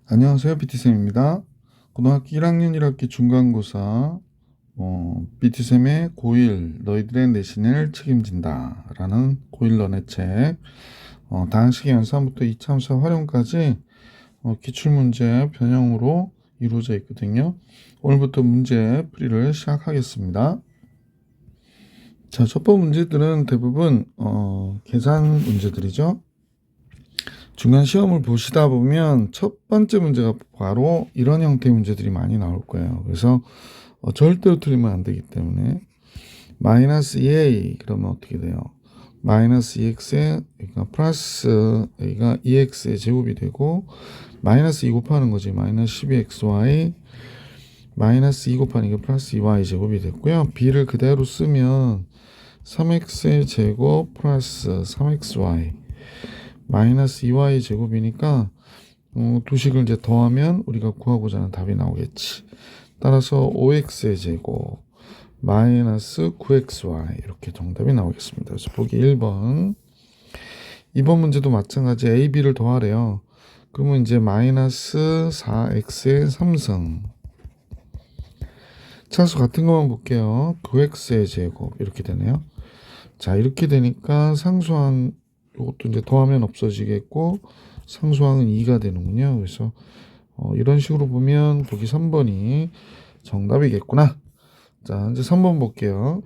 안녕하세요. BT쌤입니다. 고등학교 1학년 1학기 중간고사 BT쌤의 고1 너희들의 내신을 책임진다 라는 고1 너네 책 다항식의 연산부터 이차함수 활용까지 기출문제 변형으로 이루어져 있거든요. 오늘부터 문제 풀이를 시작하겠습니다. 자, 첫 번째 문제들은 대부분 계산 문제들이죠. 중간 시험을 보시다 보면 첫 번째 문제가 바로 이런 형태의 문제들이 많이 나올 거예요. 그래서 절대로 틀리면 안 되기 때문에 마이너스 2a 그러면 어떻게 돼요? 마이너스 2x에 그러니까 플러스 a가 2x의 제곱이 되고 마이너스 2 곱하는 거지. 마이너스 12xy 마이너스 2 곱하니까 플러스 2y 제곱이 됐고요. b를 그대로 쓰면 3x의 제곱 플러스 3xy 마이너스 2y 제곱이니까 두 식을 이제 더하면 우리가 구하고자 하는 답이 나오겠지. 따라서 5x의 제곱 마이너스 9xy 이렇게 정답이 나오겠습니다. 그래서 보기 1번. 2번 문제도 마찬가지 a, b를 더하래요. 그러면 이제 마이너스 4x의 3승 차수 같은 것만 볼게요. 9x의 제곱 이렇게 되네요. 자, 이렇게 되니까 상수항 이것도 이제 더하면 없어지겠고 상수항은 2가 되는군요. 그래서 이런 식으로 보면 보기 3번이 정답이겠구나. 자, 이제 3번 볼게요.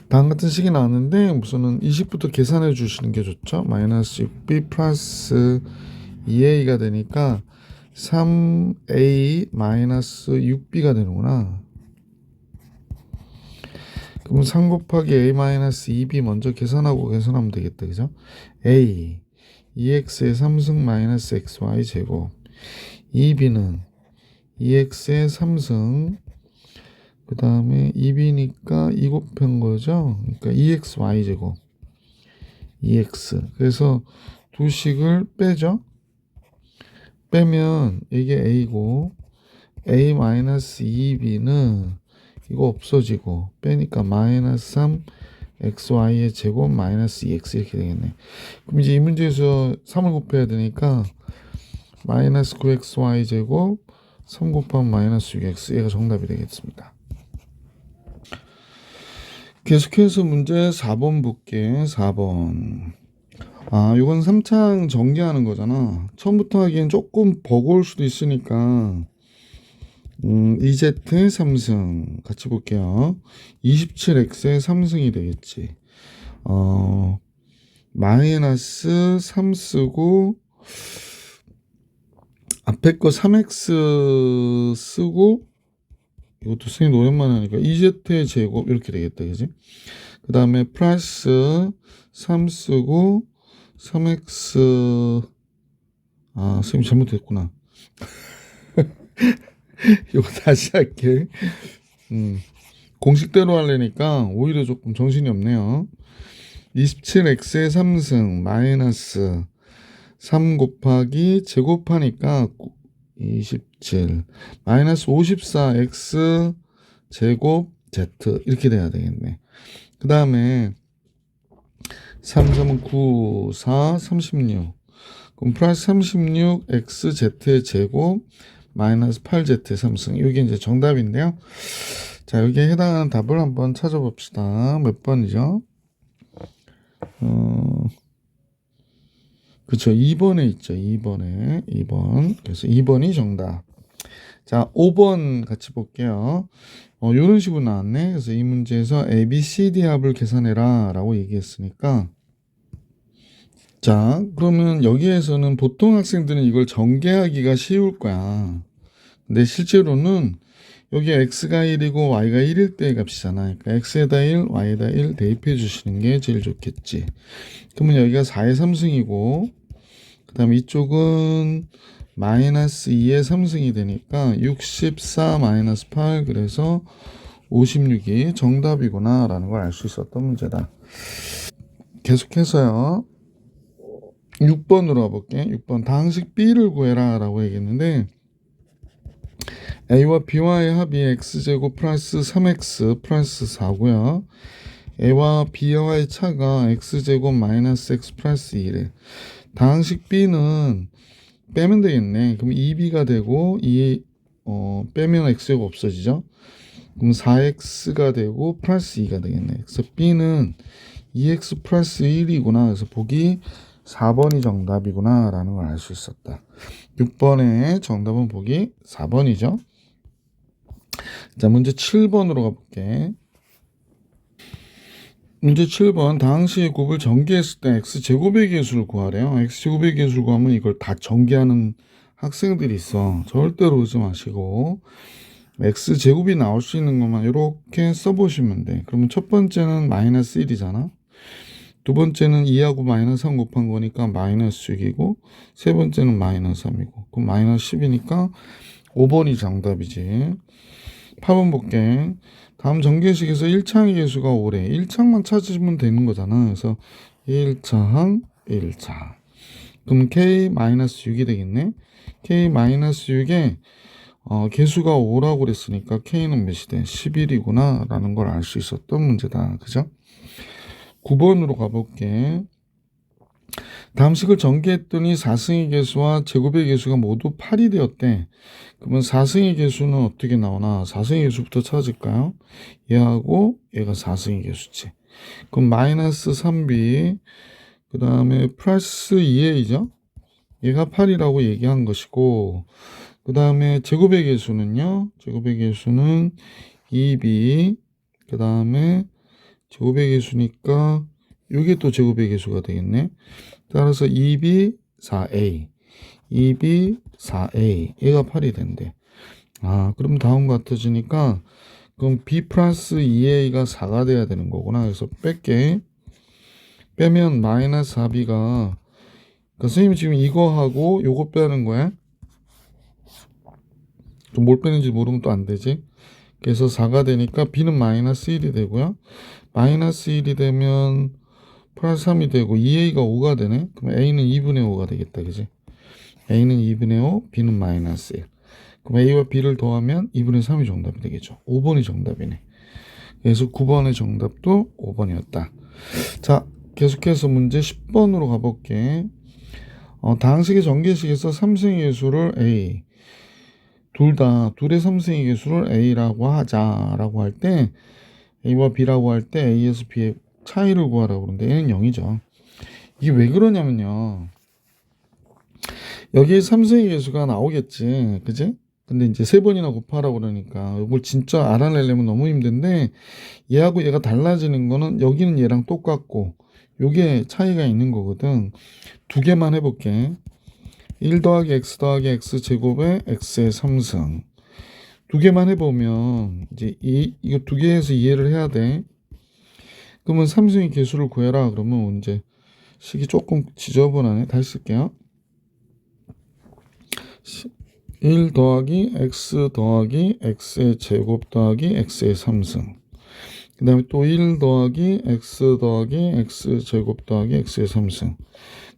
다음 같은 식이 나왔는데 우선은 이 식부터 계산해 주시는 게 좋죠. 마이너스 6b 플러스 2a가 되니까 3a 마이너스 6b가 되는구나. 그럼 3 곱하기 a 마이너스 2b 먼저 계산하고 계산하면 되겠다. 그죠? a 2x의 3승 마이너스 xy 제곱 2b는 2x의 3승 그 다음에 2b니까 2 곱한 거죠. 그러니까 2xy 제곱 2x 그래서 두 식을 빼죠. 빼면 이게 a고 a 마이너스 2b는 이거 없어지고 빼니까 마이너스 3 xy의 제곱 마이너스 2x 이렇게 되겠네. 그럼 이제 이 문제에서 3을 곱해야 되니까 마이너스 9xy 제곱 3 곱하면 마이너스 6x 얘가 정답이 되겠습니다. 계속해서 문제 4번 볼게. 4번. 이건 3창 전개하는 거잖아. 처음부터 하기엔 조금 버거울 수도 있으니까 EZ의 3승 같이 볼게요. 27x의 3승이 되겠지. 마이너스 3 쓰고 앞에 거 3x 쓰고 이것도 선생님 오랜만에 하니까 EZ의 제곱 이렇게 되겠다. 그지? 그 다음에 플러스 3 쓰고 3x 선생님 잘못했구나. 이거 다시 할게. 공식대로 하려니까 오히려 조금 정신이 없네요. 27x의 3승 마이너스 3 곱하기 제곱하니까 27 마이너스 54x 제곱 z 이렇게 돼야 되겠네. 그 다음에 3, 3은 9, 4, 36 그럼 플러스 36xz의 제곱 마이너스 8z의 3승 이게 이제 정답인데요. 자, 여기에 해당하는 답을 한번 찾아봅시다. 몇 번이죠? 그쵸. 2번에 있죠. 2번. 그래서 2번이 정답. 자, 5번 같이 볼게요. 이런 식으로 나왔네. 그래서 이 문제에서 A, B, C, D 합을 계산해라 라고 얘기했으니까 자, 그러면 여기에서는 보통 학생들은 이걸 전개하기가 쉬울 거야. 근데 실제로는 여기 x가 1이고 y가 1일 때의 값이잖아. 그러니까 x에다 1, y에다 1 대입해 주시는 게 제일 좋겠지. 그러면 여기가 4의 3승이고 그 다음에 이쪽은 마이너스 2의 3승이 되니까 64 마이너스 8 그래서 56이 정답이구나 라는 걸 알 수 있었던 문제다. 계속해서요. 6번으로 가볼게. 6번 다항식 B를 구해라 라고 얘기했는데 A와 B와의 합이 X제곱 플러스 3X 플러스 4고요. A와 B와의 차가 X제곱 마이너스 X 플러스 1에 다항식 B는 빼면 되겠네. 그럼 2b가 되고 빼면 x가 없어지죠. 그럼 4x가 되고 플러스 2가 되겠네. 그래서 b는 2x 플러스 1이구나. 그래서 보기 4번이 정답이구나 라는 걸 알 수 있었다. 6번의 정답은 보기 4번이죠. 자, 문제 7번으로 가볼게. 문제 7번 당시의 곱을 전개했을 때 x제곱의 개수를 구하래요. x제곱의 개수를 구하면 이걸 다 전개하는 학생들이 있어. 절대로 오지 마시고 x제곱이 나올 수 있는 것만 이렇게 써보시면 돼. 그러면 첫 번째는 마이너스 1이잖아. 두 번째는 2하고 마이너스 3 곱한 거니까 마이너스 6이고 세 번째는 마이너스 3이고 그럼 마이너스 10이니까 5번이 정답이지. 8번 볼게. 다음 전개식에서 1차항의 개수가 5래. 1차항만 찾으시면 되는 거잖아. 그래서 1차항 1차. 그럼 k-6이 되겠네. k-6에 개수가 5라고 그랬으니까 k는 몇이 돼? 11이구나 라는 걸 알 수 있었던 문제다. 그죠? 9번으로 가볼게. 다음 식을 전개했더니 4승의 개수와 제곱의 개수가 모두 8이 되었대. 그러면 4승의 개수는 어떻게 나오나? 4승의 개수부터 찾을까요? 얘하고 얘가 4승의 개수지. 그럼 마이너스 3b 그 다음에 플러스 2a죠. 얘가 8이라고 얘기한 것이고 그 다음에 제곱의 개수는요. 제곱의 개수는 2b 그 다음에 제곱의 개수니까 이게 또 제곱의 개수가 되겠네. 따라서 2b 4a 2b 4a 얘가 8이 된대. 그럼 다음과 같아지니까 그럼 b 플러스 2a가 4가 돼야 되는 거구나. 그래서 뺄게. 빼면 마이너스 4b가 그러니까 선생님이 지금 이거하고 요거 빼는 거야. 또 뭘 빼는지 모르면 또 안 되지. 그래서 4가 되니까 b는 마이너스 1이 되고요. 마이너스 1이 되면 플러스 3이 되고 2a가 5가 되네. 그럼 a는 2분의 5가 되겠다. 그지? a는 2분의 5, b는 마이너스 1. 그럼 a와 b를 더하면 2분의 3이 정답이 되겠죠. 5번이 정답이네. 그래서 9번의 정답도 5번이었다. 자, 계속해서 문제 10번으로 가볼게. 다항식의 전개식에서 3승의 개수를 a 둘의 3승의 개수를 a라고 하자라고 할 때 a와 b라고 할 때 a에서 b의 차이를 구하라고 그러는데 얘는 0이죠. 이게 왜 그러냐면요. 여기에 3승의 개수가 나오겠지. 그지? 근데 이제 3번이나 곱하라고 그러니까 이걸 진짜 알아내려면 너무 힘든데 얘하고 얘가 달라지는 거는 여기는 얘랑 똑같고 요게 차이가 있는 거거든. 두 개만 해볼게. 1 더하기 x 더하기 x 제곱에 x의 3승. 두 개만 해보면 이제 이거 두 개에서 이해를 해야 돼. 그러면 3승의 개수를 구해라. 그러면 이제 식이 조금 지저분하네. 다시 쓸게요. 1 더하기 x 더하기 x의 제곱 더하기 x의 3승. 그 다음에 또 1 더하기 x 더하기 x 제곱 더하기 x의 3승.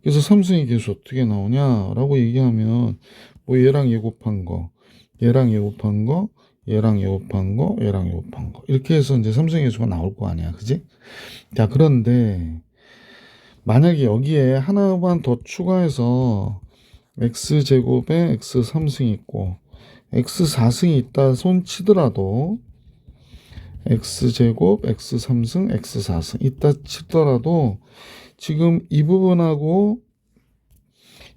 그래서 3승의 개수 어떻게 나오냐라고 얘기하면 뭐 얘랑 얘 곱한 거, 얘랑 얘 곱한 거, 얘랑 얘 곱한 거, 얘랑 얘 곱한 거 이렇게 해서 이제 3승의 개수가 나올 거 아니야. 그지? 자, 그런데 만약에 여기에 하나만 더 추가해서 x제곱에 x 3승이 있고 x 4승이 있다 손 치더라도 x제곱 x 3승 x 4승 있다 치더라도 지금 이 부분하고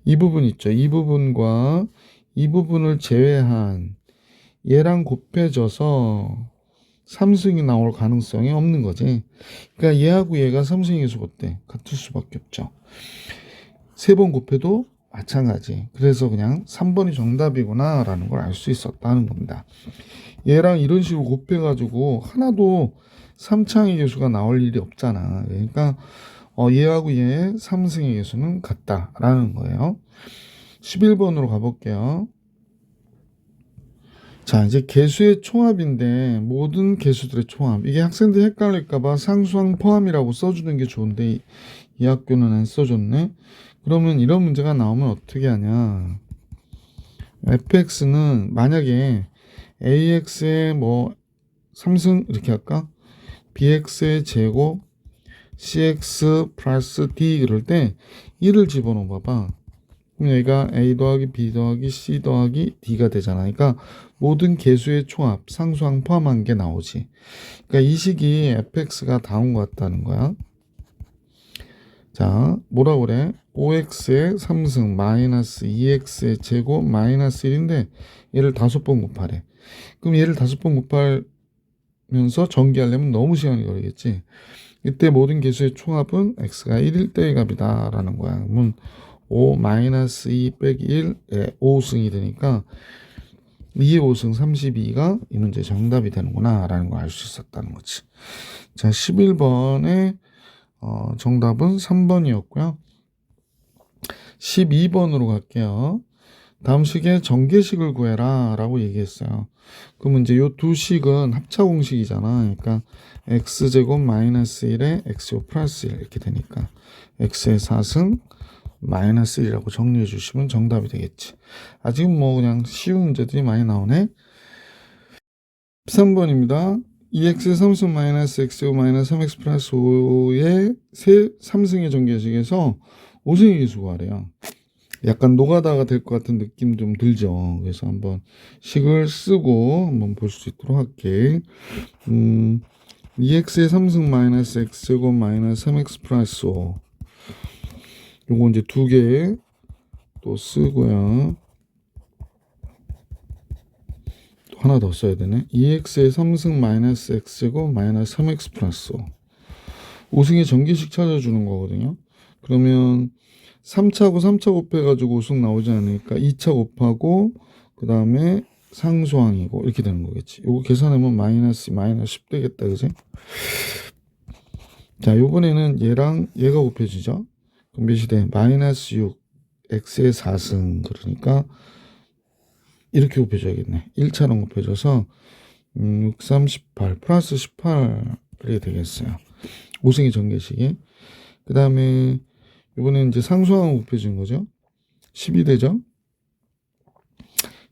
이 부분 있죠. 이 부분과 이 부분을 제외한 얘랑 곱해져서 3승이 나올 가능성이 없는 거지. 그러니까 얘하고 얘가 3승의 개수가 어때? 같을 수밖에 없죠. 3번 곱해도 마찬가지. 그래서 그냥 3번이 정답이구나 라는 걸 알 수 있었다는 겁니다. 얘랑 이런 식으로 곱해가지고 하나도 3차항의 개수가 나올 일이 없잖아. 그러니까 얘하고 얘의 3승의 개수는 같다라는 거예요. 11번으로 가볼게요. 자, 이제 개수의 총합인데 모든 개수들의 총합. 이게 학생들 헷갈릴까봐 상수항 포함이라고 써주는 게 좋은데 이 학교는 안 써줬네. 그러면 이런 문제가 나오면 어떻게 하냐. fx는 만약에 ax의 뭐 3승 이렇게 할까? bx의 제곱 cx 플러스 d 그럴 때 1을 집어넣어 봐봐. 그럼 여기가 A 더하기 B 더하기 C 더하기 D가 되잖아. 그러니까 모든 개수의 총합, 상수항 포함한 게 나오지. 그러니까 이 식이 fx가 다음과 같다는 거야. 자, 뭐라 그래? 5x의 3승 마이너스 2x의 제곱 마이너스 1인데 얘를 5번 곱하래. 그럼 얘를 5번 곱하면서 전개하려면 너무 시간이 걸리겠지. 이때 모든 개수의 총합은 x가 1일 때의 값이다 라는 거야. 그러면 5 마이너스 2 빼기 1에 5승이 되니까 2의 5승 32가 이 문제 정답이 되는구나 라는 걸 알 수 있었다는 거지. 자, 11번의 정답은 3번이었고요. 12번으로 갈게요. 다음 식의 전개식을 구해라 라고 얘기했어요. 그러면 이제 요 두 식은 합차 공식이잖아. 그러니까 x제곱 마이너스 1에 x제곱 플러스 1 이렇게 되니까 x의 4승 마이너스 1이라고 정리해 주시면 정답이 되겠지. 아직은 뭐 그냥 쉬운 문제들이 많이 나오네. 13번입니다. 2x의 3승 마이너스 x제곱 마이너스 3x 플러스 5의 3승의 전개식에서 5승의 계수 구하래요. 약간 노가다가 될 것 같은 느낌 좀 들죠. 그래서 한번 식을 쓰고 한번 볼 수 있도록 할게. 2x의 3승 마이너스 x제곱 마이너스 3x 플러스 5. 요거 이제 두 개 또 쓰고요. 또 하나 더 써야 되네. 2x의 3승 마이너스 x제곱 마이너스 3x 플러스 5. 5승의 전개식 찾아주는 거거든요. 그러면 3차하고 3차 곱해가지고 5승 나오지 않으니까 2차 곱하고 그 다음에 상수항이고 이렇게 되는 거겠지. 요거 계산하면 마이너스 10 되겠다. 그지? 자, 요번에는 얘랑 얘가 곱해지죠. 그럼 몇이 돼? 마이너스 6 x의 4승. 그러니까 이렇게 곱해줘야겠네. 1차랑 곱해줘서 6, 3, 18 플러스 18이 되겠어요. 5승의 전개식이. 그 다음에 이번엔 이제 상수항을 곱해준 거죠. 10이 되죠.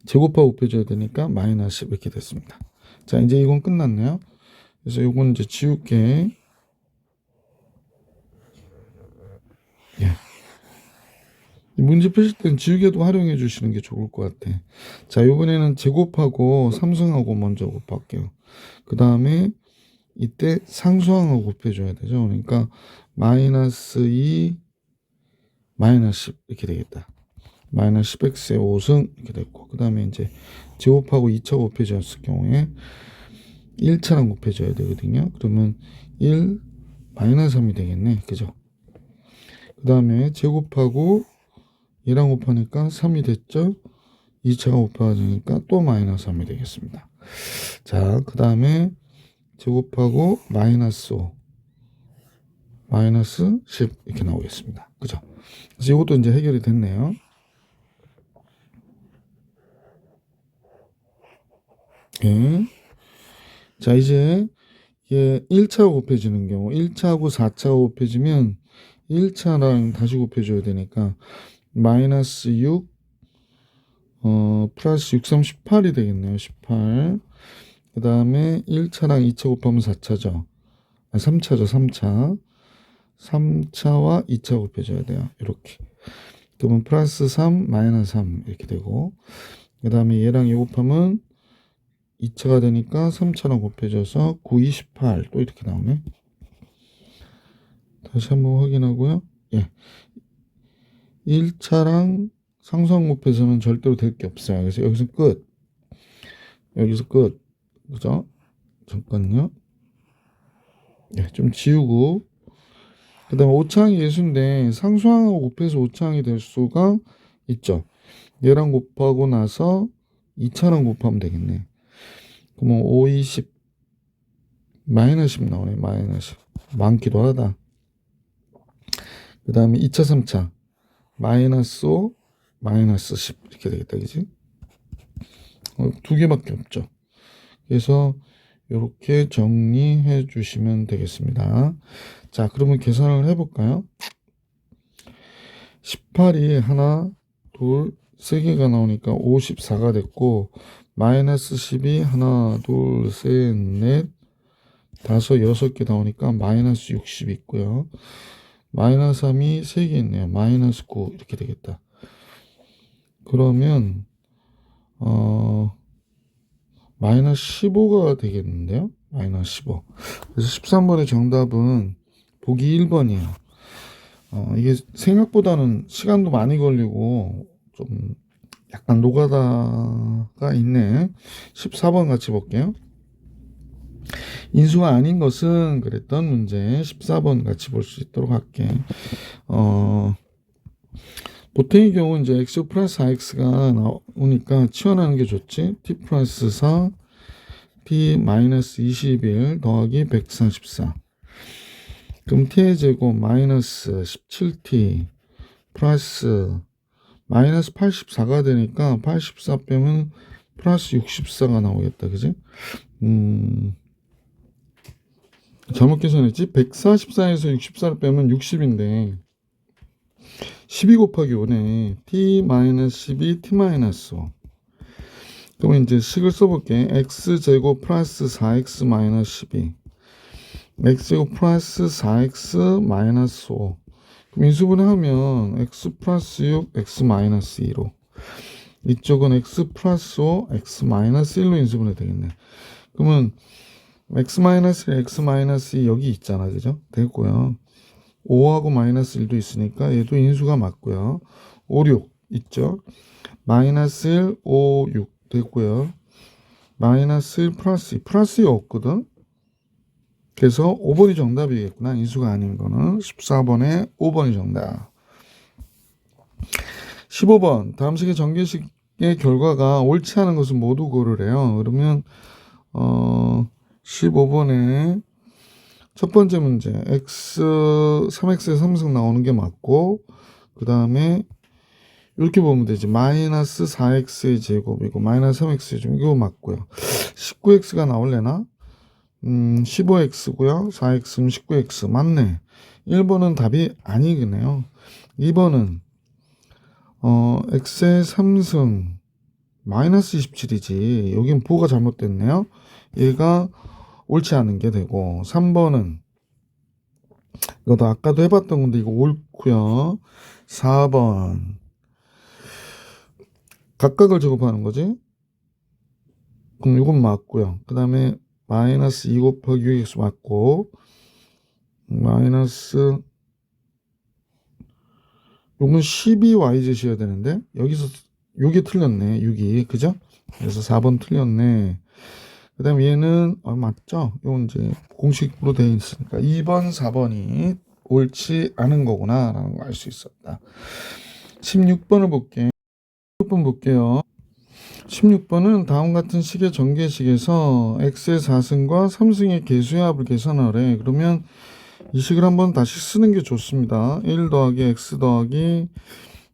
제곱하고 곱해줘야 되니까 마이너스 10 이렇게 됐습니다. 자, 이제 이건 끝났네요. 그래서 이건 이제 지울게. 예. 문제 푸실 땐 지우개도 활용해 주시는 게 좋을 것 같아. 자, 이번에는 제곱하고 삼승하고 먼저 곱할게요. 그 다음에 이때 상수항하고 곱해줘야 되죠. 그러니까 마이너스 2 마이너스 10 이렇게 되겠다. 마이너스 10x의 5승 이렇게 됐고, 그 다음에 이제 제곱하고 2차 곱해졌을 경우에 1차랑 곱해줘야 되거든요. 그러면 1 마이너스 3이 되겠네. 그죠? 그 다음에 제곱하고 얘랑 곱하니까 3이 됐죠. 2차가 곱해지니까 또 마이너스 3이 되겠습니다. 자, 그 다음에 제곱하고 마이너스 5 마이너스 10 이렇게 나오겠습니다. 그죠? 그래서 이것도 이제 해결이 됐네요. 예. 자, 이제 얘 1차 곱해지는 경우 1차하고 4차 곱해지면 1차랑 다시 곱해줘야 되니까 마이너스 6 플러스 6, 3, 18이 되겠네요. 18. 그 다음에 1차랑 2차 곱하면 4차죠. 3차죠. 3차. 3차와 2차 곱해줘야 돼요. 이렇게. 그러면 플러스 3, 마이너스 3 이렇게 되고, 그 다음에 얘랑 얘 곱하면 2차가 되니까 3차랑 곱해져서 9, 28 또 이렇게 나오네. 다시 한번 확인하고요. 예. 1차랑 상수항 곱해서는 절대로 될 게 없어요. 그래서 여기서 끝. 여기서 끝. 그죠? 잠깐요. 예, 좀 지우고. 그 다음에 5차항이 예수인데 상수항하고 곱해서 5차항이 될 수가 있죠. 얘랑 곱하고 나서 2차랑 곱하면 되겠네. 그러면 5, 20 마이너스 10 나오네. 마이너스 10 많기도 하다. 그 다음에 2차 3차 마이너스 5 마이너스 10 이렇게 되겠다. 그지? 두 개밖에 없죠. 그래서 이렇게 정리해 주시면 되겠습니다. 자, 그러면 계산을 해볼까요? 18이 하나, 둘, 세 개가 나오니까 54가 됐고, 마이너스 10이 하나, 둘, 셋, 넷, 다섯, 여섯 개 나오니까 마이너스 60 있고요. 마이너스 3이 3개 있네요. 마이너스 9 이렇게 되겠다. 그러면 마이너스 15가 되겠는데요. 마이너스 15. 그래서 13번의 정답은 보기 1번이에요. 이게 생각보다는 시간도 많이 걸리고 좀 약간 노가다가 있네. 14번 같이 볼게요. 인수가 아닌 것은 그랬던 문제 14번 같이 볼 수 있도록 할게. 보통의 경우 이제 x 플러스 4x가 나오니까 치환하는 게 좋지. t 플러스 4 t 마이너스 21 더하기 144. 그럼 t의 제곱 마이너스 17t 플러스 마이너스 84가 되니까 84 빼면 플러스 64가 나오겠다. 그지? 잘못 계산했지? 144에서 64를 빼면 60인데 12 곱하기 5네. t-12 t-5. 그러면 이제 식을 써볼게. x제곱 플러스 4x 마이너스 12 x제곱 플러스 4x 마이너스 5. 그럼 인수분해하면 x 플러스 6 x 마이너스 2로 이쪽은 x 플러스 5 x 마이너스 1로 인수분해 되겠네. 그러면 x 마이너스 1 x 마이너스 2 여기 있잖아. 그죠? 되고요. 5하고 마이너스 1도 있으니까 얘도 인수가 맞고요. 5, 6 있죠. 마이너스 1, 5, 6 됐고요. 마이너스 1 플러스 2. 플러스 2 없거든. 그래서 5번이 정답이겠구나. 인수가 아닌 거는 14번에 5번이 정답. 15번. 다음 식의 전개식의 결과가 옳지 않은 것은 모두 고르래요. 그러면 15번에 첫 번째 문제 x 3x의 3승 나오는 게 맞고, 그 다음에 이렇게 보면 되지. 마이너스 4x의 제곱이고 마이너스 3x의 제곱 이거 맞고요. 19x가 나올래나? 15x고요. 4x면 19x 맞네. 1번은 답이 아니겠네요. 2번은 x의 3승 마이너스 27이지. 여긴 부호가 잘못됐네요. 얘가 옳지 않은 게 되고, 3번은 이것도 아까도 해봤던 건데 이거 옳고요. 4번 각각을 제곱하는 거지. 그럼 이건 맞고요. 그 다음에 마이너스 2 곱하기 6x 맞고, 마이너스 요건 12yz여야 되는데 여기서 6이 틀렸네. 6이 그죠? 그래서 4번 틀렸네. 그 다음에 얘는 맞죠? 이건 이제 공식으로 되어 있으니까 2번 4번이 옳지 않은 거구나 라는 걸 알 수 있었다. 16번을 볼게. 16번 볼게요. 16번은 다음 같은 식의 전개식에서 x의 4승과 3승의 개수의 합을 계산하래. 그러면 이 식을 한번 다시 쓰는 게 좋습니다. 1 더하기 x 더하기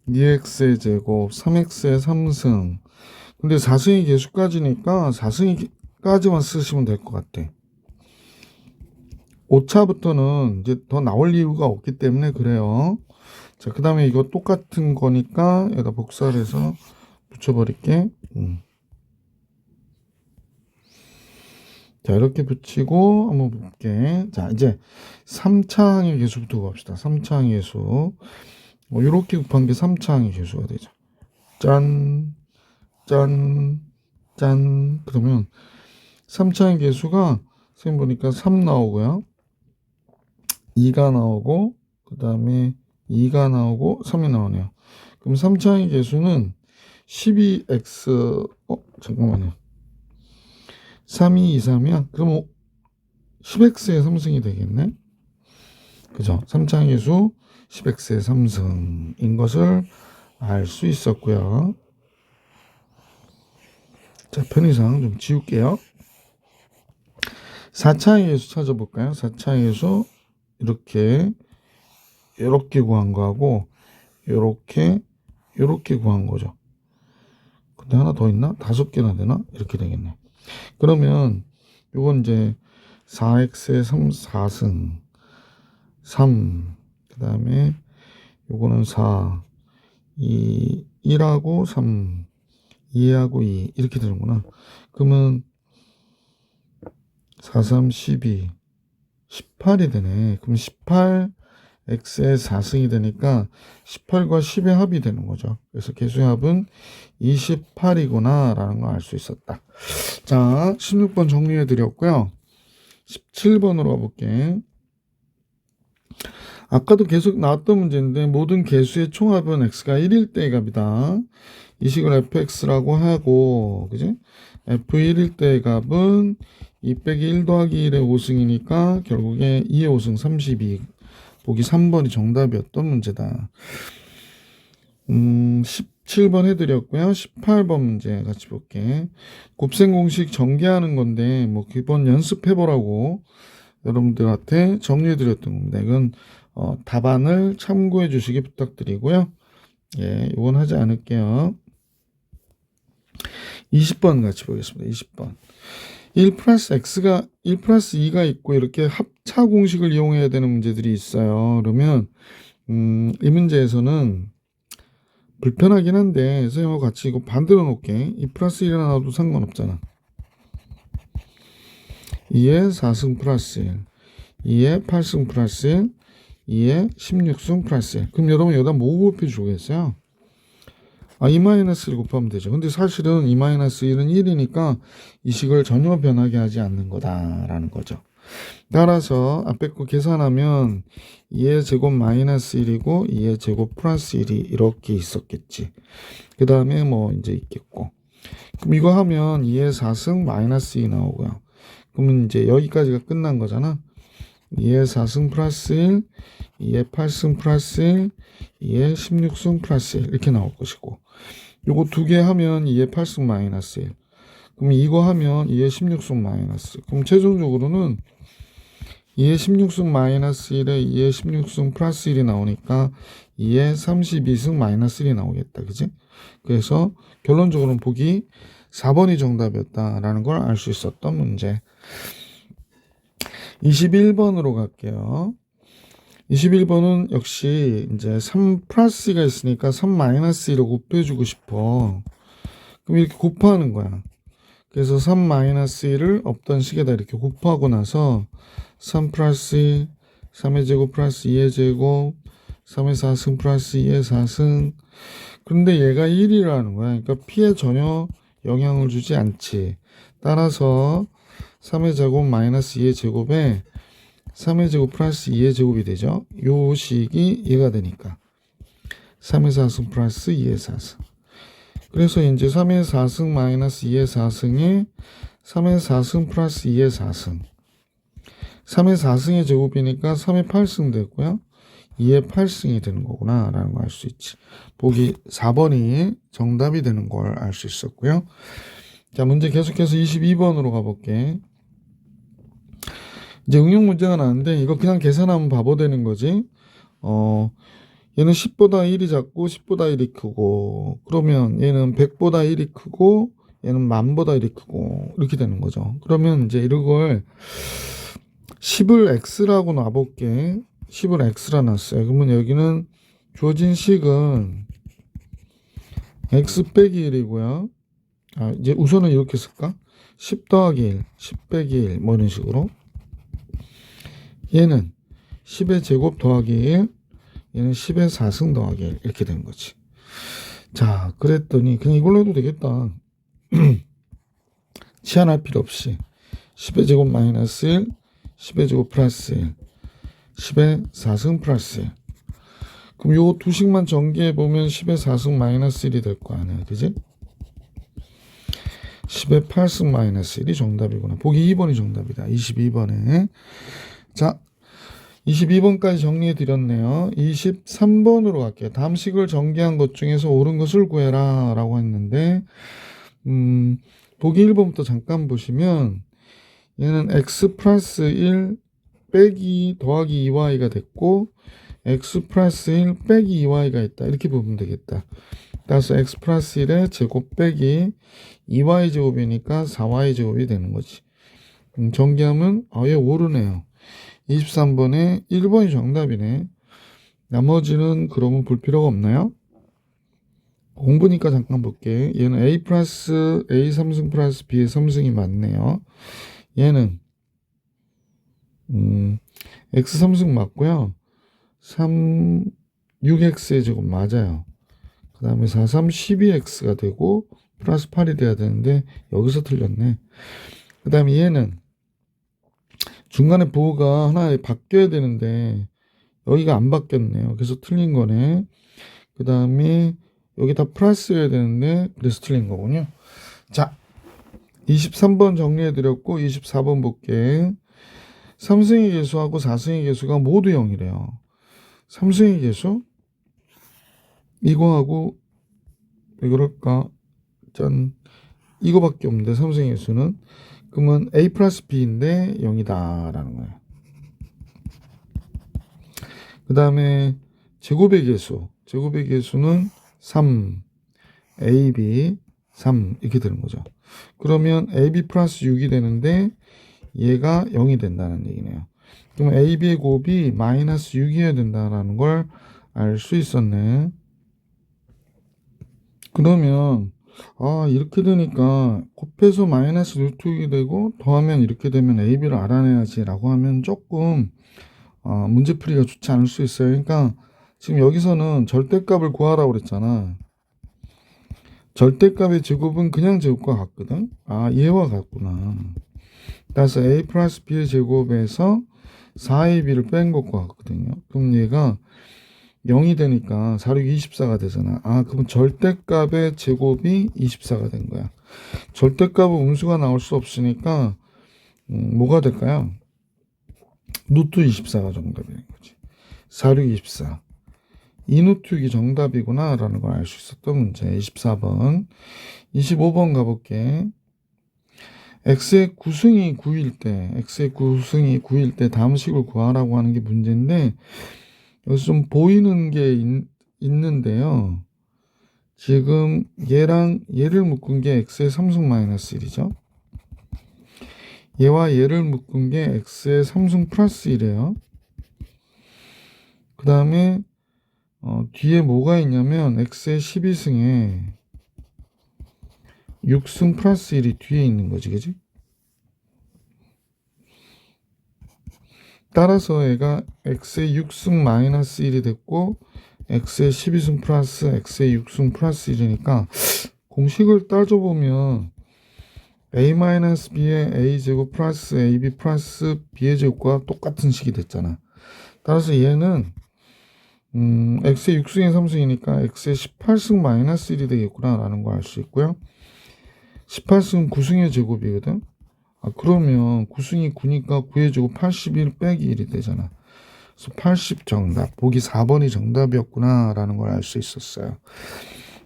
2x의 제곱 3x의 3승. 근데 4승이 개수까지니까 4승까지만 쓰시면 될 것 같아. 5차부터는 이제 더 나올 이유가 없기 때문에 그래요. 자, 그 다음에 이거 똑같은 거니까 여기다 복사를 해서 붙여버릴게. 자, 이렇게 붙이고 한번 볼게. 자, 이제 3차 항의 개수부터 봅시다. 3차 항의 개수. 이렇게 곱한 게 3차 항의 개수가 되죠. 짠, 짠, 짠. 그러면 3차 항의 개수가 선생님 보니까 3 나오고요. 2가 나오고, 그 다음에 2가 나오고, 3이 나오네요. 그럼 3차 항의 개수는 12x, 잠깐만요. 3이 2, 3이야? 그럼 10x의 3승이 되겠네? 그죠? 3차 항의 개수 10x의 3승인 것을 알 수 있었고요. 자, 편의상 좀 지울게요. 4차 항의 개수 찾아볼까요? 4차 항의 개수 이렇게 구한 거하고 이렇게 구한 거죠. 근데 하나 더 있나? 5개나 되나? 이렇게 되겠네. 그러면 요건 이제 4x의 4승 3, 그 다음에 요거는 4, 1하고 3, 2하고 2 이렇게 되는구나. 그러면 4, 3, 12, 18이 되네. 그럼 18 x의 4승이 되니까 18과 10의 합이 되는 거죠. 그래서 개수의 합은 28이구나 라는 걸 알 수 있었다. 자, 16번 정리해 드렸고요. 17번으로 가볼게. 아까도 계속 나왔던 문제인데 모든 개수의 총합은 x가 1일 때의 값이다. 이 식을 fx라고 하고, 그지? f1일 때의 값은 2 빼기 1 더하기 1의 5승이니까 결국에 2의 5승 32. 보기 3번이 정답이었던 문제다. 17번 해드렸고요. 18번 문제 같이 볼게. 곱셈 공식 전개하는 건데 뭐 기본 연습해보라고 여러분들한테 정리해드렸던 겁니다. 이건 답안을 참고해 주시기 부탁드리고요. 예, 이건 하지 않을게요. 20번 같이 보겠습니다. 20번. 1 플러스 x가 1 플러스 2가 있고 이렇게 합차 공식을 이용해야 되는 문제들이 있어요. 그러면 이 문제에서는 불편하긴 한데 선생님하고 같이 이거 반대로 놓을게. 2 플러스 1이 나와도 상관없잖아. 2의 4승 플러스 1, 2의 8승 플러스 1, 2의 16승 플러스 1. 그럼 여러분 여기다 뭐 곱해 주겠어요? 2-1을 곱하면 되죠. 근데 사실은 2-1은 1이니까 이 식을 전혀 변하게 하지 않는 거다라는 거죠. 따라서 앞에 거 계산하면 2의 제곱 마이너스 1이고 2의 제곱 플러스 1이 이렇게 있었겠지. 그 다음에 뭐 이제 있겠고. 그럼 이거 하면 2의 4승 마이너스 2 나오고요. 그러면 이제 여기까지가 끝난 거잖아. 2의 4승 플러스 1, 2의 8승 플러스 1, 2의 16승 플러스 1 이렇게 나올 것이고, 요거 두 개 하면 2의 8승 마이너스 1. 그럼 이거 하면 2의 16승 마이너스. 그럼 최종적으로는 2의 16승 마이너스 1에 2의 16승 플러스 1이 나오니까 2의 32승 마이너스 1이 나오겠다. 그지? 그래서 결론적으로는 보기 4번이 정답이었다라는 걸 알 수 있었던 문제. 21번으로 갈게요. 21번은 역시 이제 3 플러스가 있으니까 3 마이너스 1을 곱해주고 싶어. 그럼 이렇게 곱하는 거야. 그래서 3 마이너스 1을 없던 식에다 이렇게 곱하고 나서 3 플러스 1, 3의 제곱 플러스 2의 제곱, 3의 4승 플러스 2의 4승. 그런데 얘가 1이라는 거야. 그러니까 p에 전혀 영향을 주지 않지. 따라서 3의 제곱 마이너스 2의 제곱에 3의 제곱 플러스 2의 제곱이 되죠. 요 식이 얘가 되니까 3의 4승 플러스 2의 4승. 그래서 이제 3의 4승 마이너스 2의 4승에 3의 4승 플러스 2의 4승. 3의 4승의 제곱이니까 3의 8승 됐고요. 2의 8승이 되는 거구나 라는 걸 알 수 있지. 보기 4번이 정답이 되는 걸 알 수 있었고요. 자, 문제 계속해서 22번으로 가볼게. 이제 응용 문제가 나왔는데 이거 그냥 계산하면 바보 되는 거지. 얘는 10보다 1이 작고 10보다 1이 크고, 그러면 얘는 100보다 1이 크고 얘는 10,000보다 1이 크고 이렇게 되는 거죠. 그러면 이제 이걸 10을 x라고 놔볼게. 10을 x라 놨어요. 그러면 여기는 주어진 식은 x 빼기 1이고요. 이제 우선은 이렇게 쓸까? 10 더하기 1, 10 빼기 1 뭐 이런 식으로. 얘는 10의 제곱 더하기 1, 얘는 10의 4승 더하기 1 이렇게 되는 거지. 자, 그랬더니 그냥 이걸로 해도 되겠다. 치환할 필요 없이 10의 제곱 마이너스 1, 10의 제곱 플러스 1, 10의 4승 플러스 1. 그럼 요 두 식만 전개해보면 10의 4승 마이너스 1이 될 거 아니야. 그지? 10의 8승 마이너스 1이 정답이구나. 보기 2번이 정답이다. 22번에. 자, 22번까지 정리해 드렸네요. 23번으로 갈게요. 다음 식을 전개한 것 중에서 옳은 것을 구해라 라고 했는데, 보기 1번부터 잠깐 보시면 얘는 x 플러스 1 빼기 더하기 2y가 됐고 x 플러스 1 빼기 2y가 있다. 이렇게 보면 되겠다. 따라서 x 플러스 1의 제곱 빼기 2y 제곱이니까 4y 제곱이 되는 거지. 전개하면 얘 오르네요. 23번에 1번이 정답이네. 나머지는 그러면 볼 필요가 없나요? 공부니까 잠깐 볼게. 얘는 a 플러스 a 3승 플러스 b의 3승이 맞네요. 얘는 x 3승 맞고요. 6x의 제곱 맞아요. 그 다음에 4, 3, 12x가 되고 플러스 8이 돼야 되는데 여기서 틀렸네. 그 다음에 얘는 중간에 부호가 하나 바뀌어야 되는데 여기가 안 바뀌었네요. 그래서 틀린 거네. 그 다음에 여기다 플러스여야 되는데 그래서 틀린 거군요. 자, 23번 정리해드렸고 24번 볼게. 3승의 계수하고 4승의 계수가 모두 0이래요. 3승의 계수? 이거하고 왜 그럴까? 짠, 이거밖에 없는데 3승의 계수는 그러면 a 플러스 b인데 0이다 라는 거예요. 그 다음에 제곱의 계수는 3 ab 3 이렇게 되는 거죠. 그러면 ab 플러스 6이 되는데 얘가 0이 된다는 얘기네요. 그럼 ab의 곱이 마이너스 6이어야 된다는 걸 알 수 있었네. 그러면 이렇게 되니까 곱해서 마이너스 루트 6이 되고 더하면 이렇게 되면 ab를 알아내야지 라고 하면 조금 문제풀이가 좋지 않을 수 있어요. 그러니까 지금 여기서는 절대값을 구하라고 그랬잖아. 절대값의 제곱은 그냥 제곱과 같거든. 얘와 같구나. 따라서 a 플러스 b의 제곱에서 4ab를 뺀 것과 같거든요. 그럼 얘가 0이 되니까 4, 6, 24가 되잖아. 그럼 절대값의 제곱이 24가 된 거야. 절대값은 음수가 나올 수 없으니까 뭐가 될까요? 루트 24가 정답이 된 거지. 4, 6, 24. 이 루트 6이 정답이구나 라는 걸 알 수 있었던 문제. 24번. 25번 가볼게. x의 9승이 9일 때 다음 식을 구하라고 하는 게 문제인데 여기서 좀 보이는 게 있는데요. 지금 얘랑 얘를 묶은 게 x의 3승 마이너스 1이죠. 얘와 얘를 묶은 게 x의 3승 플러스 1이에요. 그 다음에 뒤에 뭐가 있냐면 x의 12승에 6승 플러스 1이 뒤에 있는 거지, 그지? 따라서 얘가 x의 6승 마이너스 1이 됐고 x의 12승 플러스 x의 6승 플러스 1이니까 공식을 따져보면 a-b의 a제곱 플러스 ab 플러스 b의 제곱과 똑같은 식이 됐잖아. 따라서 얘는 x의 6승의 3승이니까 x의 18승 마이너스 1이 되겠구나 라는 걸 알 수 있고요. 18승 9승의 제곱이거든. 그러면 9승이 9니까 9의 제곱 81 빼기 1이 되잖아. 그래서 80 정답. 보기 4번이 정답이었구나 라는 걸 알 수 있었어요.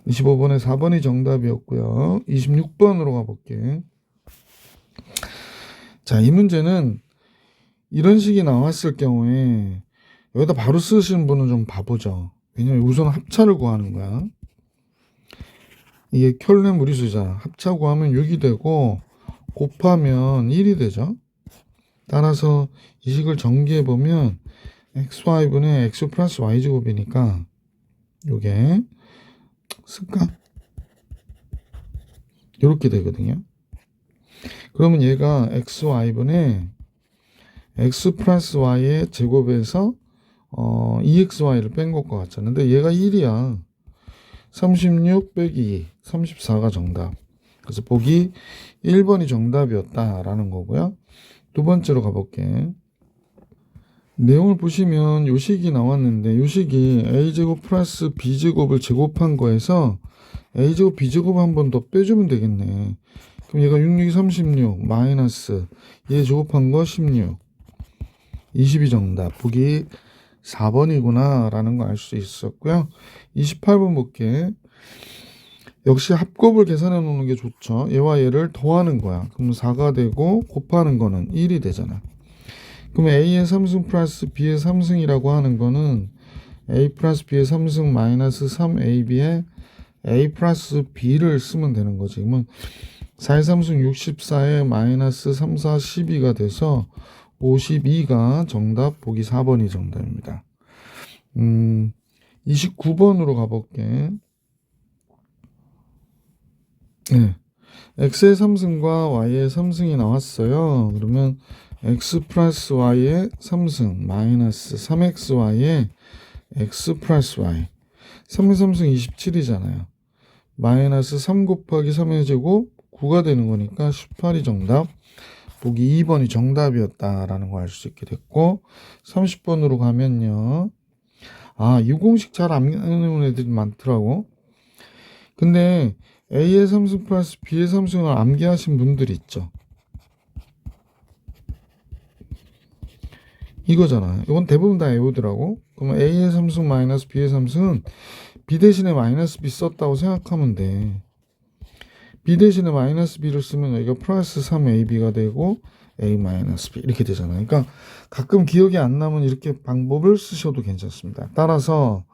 25번에 4번이 정답이었고요. 26번으로 가볼게. 자, 이 문제는 이런 식이 나왔을 경우에 여기다 바로 쓰시는 분은 좀 바보죠. 왜냐면 우선 합차를 구하는 거야. 이게 켤레 무리수잖아. 합차 구하면 6이 되고 곱하면 1이 되죠. 따라서 이 식을 전개해보면 xy분의 x 플러스 y제곱이니까 요게 쓸까? 이렇게 되거든요. 그러면 얘가 xy분의 x 플러스 y의 제곱에서 2xy를 뺀 것과 같잖아. 근데 얘가 1이야. 36 빼기 2, 34가 정답. 그래서 보기 1번이 정답이었다라는 거고요. 두 번째로 가볼게. 내용을 보시면 요식이 나왔는데 요식이 a제곱 플러스 b제곱을 제곱한 거에서 a제곱 b제곱 한 번 더 빼주면 되겠네. 그럼 얘가 6, 6, 36 마이너스 얘 제곱한 거 16 22 정답. 보기 4번이구나 라는 거 알 수 있었고요. 28번 볼게. 역시 합곱을 계산해 놓는 게 좋죠. 얘와 얘를 더하는 거야. 그럼 4가 되고 곱하는 거는 1이 되잖아. 그럼 a의 3승 플러스 b의 3승이라고 하는 거는 a 플러스 b의 3승 마이너스 3ab의 a 플러스 b를 쓰면 되는 거지. 그러면 4의 3승 64에 마이너스 3, 4, 12가 돼서 52가 정답. 보기 4번이 정답입니다. 29번으로 가볼게. 네. x의 3승과 y의 3승이 나왔어요. 그러면 x 플러스 y의 3승 마이너스 3xy의 x 플러스 y 3의 3승 27이잖아요. 마이너스 3 곱하기 3의 제곱 9가 되는 거니까 18이 정답. 보기 2번이 정답이었다라는 거 알 수 있게 됐고 30번으로 가면요. 이 공식 잘 안 외우는 애들이 많더라고. 근데 A의 3승 플러스 B의 3승을 암기하신 분들이 있죠. 이거잖아. 이건 대부분 다 외우더라고. 그러면 A의 3승 마이너스 B의 3승은 B 대신에 마이너스 B 썼다고 생각하면 돼. B 대신에 마이너스 B를 쓰면 여기가 플러스 3AB가 되고 A 마이너스 B 이렇게 되잖아. 그러니까 가끔 기억이 안 나면 이렇게 방법을 쓰셔도 괜찮습니다. 따라서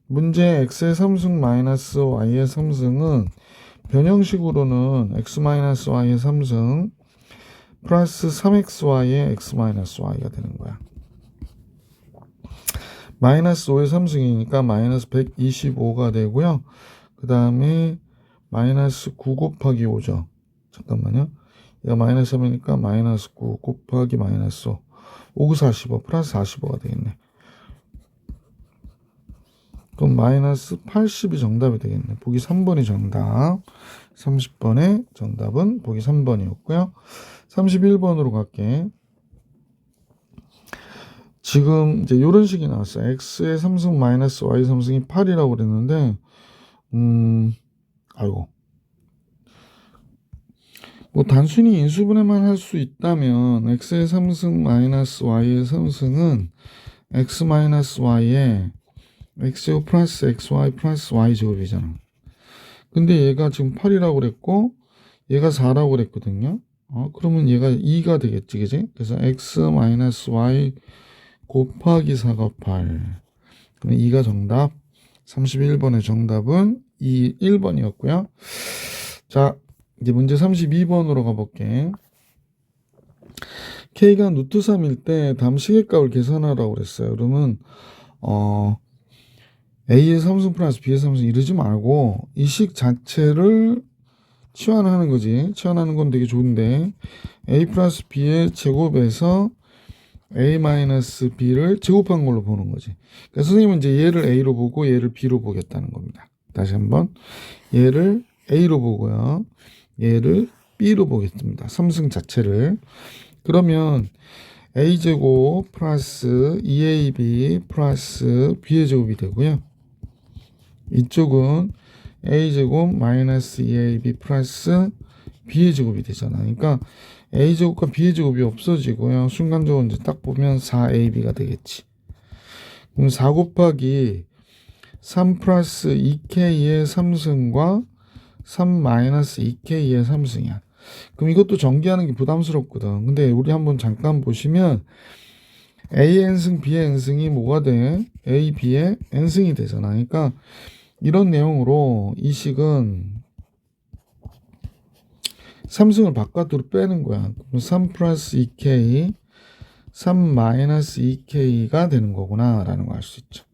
문제 X의 3승 마이너스 Y의 3승은 변형식으로는 X 마이너스 Y의 3승 플러스 3XY의 X 마이너스 Y가 되는 거야. 마이너스 5의 3승이니까 마이너스 125가 되고요. 그 다음에 마이너스 9 곱하기 5죠. 잠깐만요. 얘가 마이너스 3이니까 마이너스 9 곱하기 마이너스 5. 5, 45 플러스 45가 되겠네. 그럼 마이너스 80이 정답이 되겠네. 보기 3번이 정답. 30번의 정답은 보기 3번이었고요. 31번으로 갈게. 지금 이제 이런 식이 나왔어요. X의 3승 마이너스 Y 3승이 8이라고 그랬는데 아이고. 뭐 단순히 인수분해만 할 수 있다면 X의 3승 마이너스 Y의 3승은 X 마이너스 Y의 X제곱 플러스 XY 플러스 Y 제곱이잖아. 근데 얘가 지금 8이라고 그랬고 얘가 4라고 그랬거든요. 그러면 얘가 2가 되겠지, 그지? 그래서 X 마이너스 Y 곱하기 4가 8. 그럼 2가 정답. 31번의 정답은 1번이었고요. 자, 이제 문제 32번으로 가볼게. K가 루트 3일 때 다음 시계값을 계산하라고 그랬어요. 그러면 A의 3승 플러스 B의 3승 이러지 말고 이 식 자체를 치환하는 거지. 치환하는 건 되게 좋은데 A 플러스 B의 제곱에서 A 마이너스 B를 제곱한 걸로 보는 거지. 그러니까 선생님은 이제 얘를 A로 보고 얘를 B로 보겠다는 겁니다. 다시 한번 얘를 A로 보고요. 얘를 B로 보겠습니다. 3승 자체를. 그러면 A제곱 플러스 2AB 플러스 B의 제곱이 되고요. 이쪽은 A제곱 마이너스 2AB 플러스 B의 제곱이 되잖아. 그러니까 A제곱과 B의 제곱이 없어지고요. 순간적으로 이제 딱 보면 4AB가 되겠지. 그럼 4 곱하기 3 플러스 2K의 3승과 3 마이너스 2K의 3승이야. 그럼 이것도 전개하는 게 부담스럽거든. 근데 우리 한번 잠깐 보시면 A의 n승, B의 n승이 뭐가 돼? A, B의 n승이 되잖아. 그러니까 이런 내용으로 이 식은 3승을 바깥으로 빼는 거야. 그럼 3 플러스 2K, 3 마이너스 2K가 되는 거구나 라는 걸 알 수 있죠.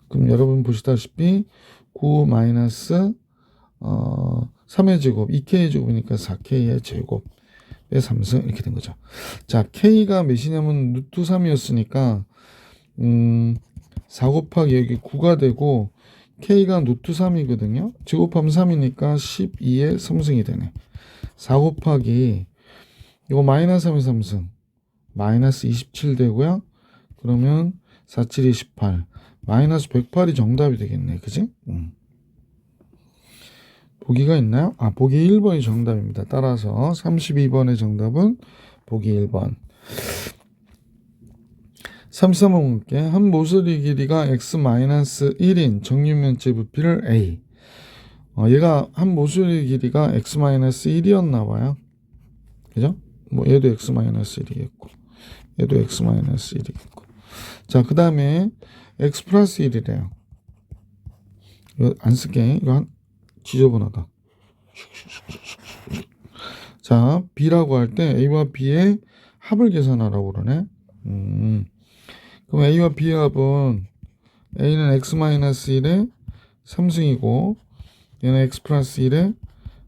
그럼 여러분 보시다시피 9 마이너스 3의 제곱, 2K의 제곱이니까 4K의 제곱의 3승 이렇게 된 거죠. 자, K가 몇이냐면 루트 3이었으니까 4 곱하기 여기 9가 되고 K가 루트 3이거든요. 제곱하면 3이니까 12의 3승이 되네. 4 곱하기 이거 마이너스 3의 3승 마이너스 27 되고요. 그러면 4, 7, 28 마이너스 108이 정답이 되겠네. 그지? 보기가 있나요? 보기 1번이 정답입니다. 따라서 32번의 정답은 보기 1번. 33번 볼게. 한 모서리 길이가 x-1인 정육면체 부피를 A. 얘가 한 모서리 길이가 x-1이었나 봐요. 그죠? 뭐 얘도 x-1이겠고 얘도 x-1이겠고. 자, 그 다음에 x 플러스 1이래요. 이거 안 쓸게. 이거 지저분하다. 자, B라고 할 때 A와 B의 합을 계산하라고 그러네. 그럼 A와 B의 합은 A는 x-1의 3승이고 얘는 x 플러스 1의